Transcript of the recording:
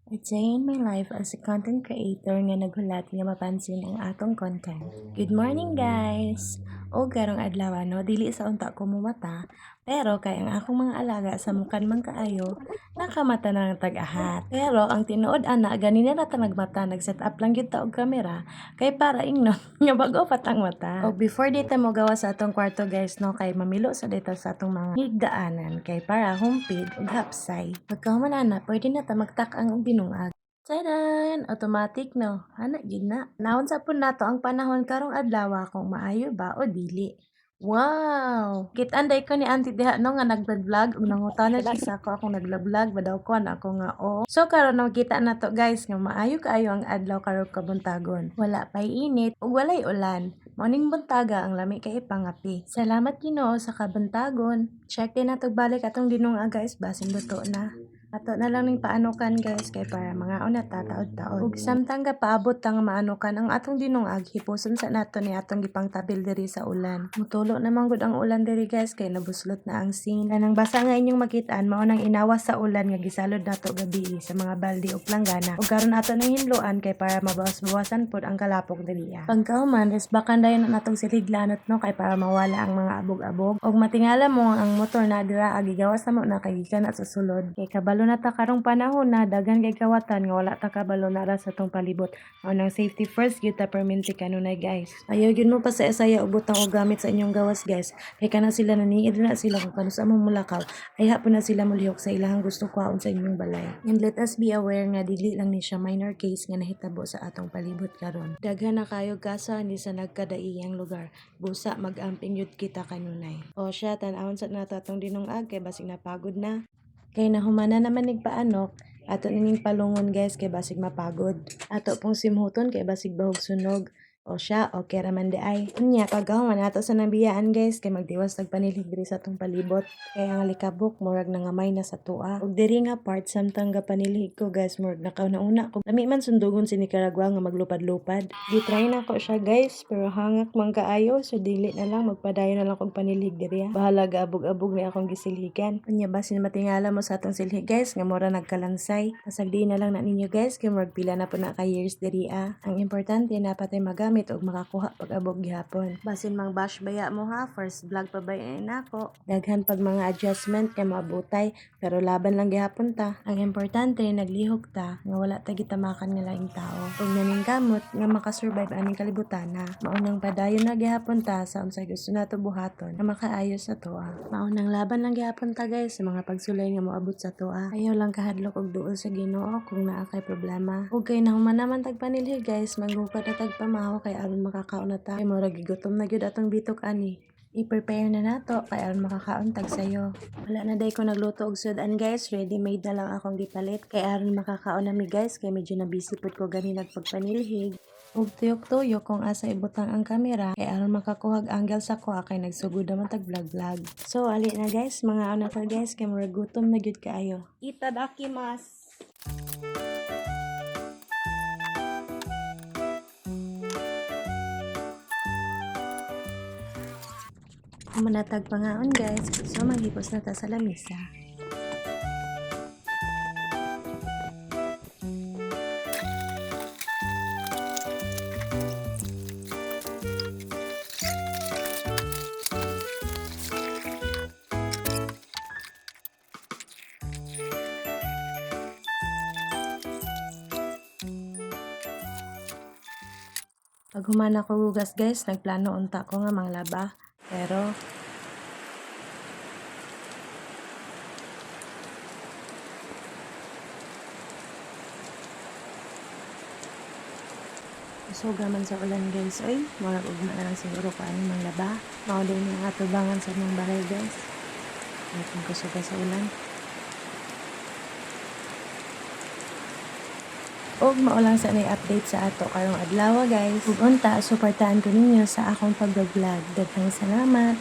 A day in my life as a content creator nga naghulat nga mapansin ang atong content. Good morning guys! O garong adlaw no, dili sa unta ko mumata, pero kay ang akong mga alaga sa mukan man kaayo, nakamata na ng tag-ahat. Pero ang tinuod ana gani na ta nagmata, nag-set up lang gyud ta og kamera kay para ingnon nga bago patang mata. O before dito mo gawa sa atong kwarto guys no, kay mamilo sa dito sa atong mga higdaanan kay para humpid ug hapsay. Pagkahuman ana, pwede na ta magtak-ang og binungag. Tadan! Automatic no. Ana gid na. Naon sa pun nato ang panahon karong adlaw kung maayo ba o dili. Wow! Kit-anday ko ni Auntie diha no nga nag-vlog ug nangutana siya sa ako akong nag-vlog ba daw ko na ako nga o. So karon nakita na to guys nga maayo kaayo ang adlaw karong kabuntagon. Wala pay init ug walay ulan. Morning buntaga ang lami kay ipangapi. Salamat Ginoo sa kabuntagon. Check din nato balik atong dinunga guys basin luto na. Ato na lang ning paanukan guys kay para mga una tataod-taod. Ug samtang paabot tang maanukan ang atong dinungag hipuson sa nato ni atong gipangtabil diri sa ulan. Mutulo naman gud ang ulan diri guys kay nabuslot na ang scene. Kanang basa nga inyong makitaan mao nang inawas sa ulan nga gisalod nato gabi sa mga balde ug planggana. Ug karon ato nang hinluan kay para mabawas-bawasan pod ang kalapok diri. Pagkauman resbakan dayon natong siliglanot no kay para mawala ang mga abog-abog. Ug matingala mo ang motor na dira gigawas na mo na kay gikan na sa sulod. Kay kabalo na ta karong panahon na daghan kay kawatan nga wala ta kabalo na ra sa tong palibot. Mao nang safety first gyud ta perminti kanunay guys. Ayaw gyud mo pa sa esaya og butang og gamit sa inyong gawas guys. Kay kana sila naniid na sila kung kano sa among mulakaw. Ay hapon na sila mulihok sa ilahang gusto kwaon sa inyong balay. And let us be aware nga dili lang ni siya minor case nga nahitabo sa atong palibot karon. Daghan na kayo kaso hindi sa nagkadaiyang lugar. Busa mag-amping yud kita kanunay. O siya tan-awon sa nato atong dinungag kay basig napagod na. Kay nahumana naman nigpaanok, ato nining palungon guys kay basig mapagod. Ato pong simhuton kay basig bahog sunog. O siya, okay raman di ay. Unya, pagkahuman ato sa nabiyaan guys, kay magdiwas tagpanilig diri sa atong palibot. Kay ang likabok, murag nangamay na sa tua. Ug diri nga part, samtang gapanilig ko guys, murag nakauna ko. Lami man sundugon si Nicaragua nga maglupad-lupad. Gitry na ko siya guys, pero hangak man kaayo, so dili na lang, magpadayon na lang kong panilig diri. Bahala gaabog-abog ni akong gisilhigan. Unya, basin matingala mo sa atong silhig guys, nga mura nagkalansay. Pasagdi na lang na ninyo guys, kay murag pila na po na ka years diri ah. Ang importante na patay magamit og makakuha pag abog gihapon. Basin mang bash baya mo ha, first vlog pa bayan nako. Daghan pag mga adjustment kay maabutay, pero laban lang gihapon ta. Ang importante naglihok ta nga wala ta gitamakan nga laing tao. Ug naning kamot nga makasurvive aning kalibutan na. Maunang padayon na gihapon ta sa unsay gusto nato buhaton nga makaayos sa toa. Maunang laban lang gihapon ta guys sa mga pagsulay nga moabot sa toa. Ayaw lang kahadlok og duol sa Ginoo kung naa kay problema. Ug kay nahuman naman tagpanilhi guys, maghukad na tagpamahaw kay aron makakaon na ta. Kay murag gigutom na gyud atong bitok ani. I-prepare na nato kay aron makakaon tag sayo. Wala na day ko nagluto og sudan guys, ready made na lang akong gipalit kay aron makakaon na mi guys kay medyo na busy pud ko gani nagpagpanilhig. Ug tuyok-tuyok kung asa ibutang ang kamera kay aron makakuhag angle sa kuha kay nagsugod naman tag vlog. So ali na guys, mga anak ko guys kay murag gutom na gyud kaayo. Itadakimasu. Manatag pangaon guys, so maghipos na ta sa lamisa. Pag humana ko hugas guys, nagplano unta ko nga manglaba. Pero suga man sa ulan guys, oy, mga ugma na lang siguro ko ano manglaba. Mao din yung atubangan sa mga bahay guys. Ay kung kusuga sa ulan. Og maulang sa update sa ato karong adlaw guys. Ug unta suportahan ko ninyo sa akong pag-vlog. Daghang salamat.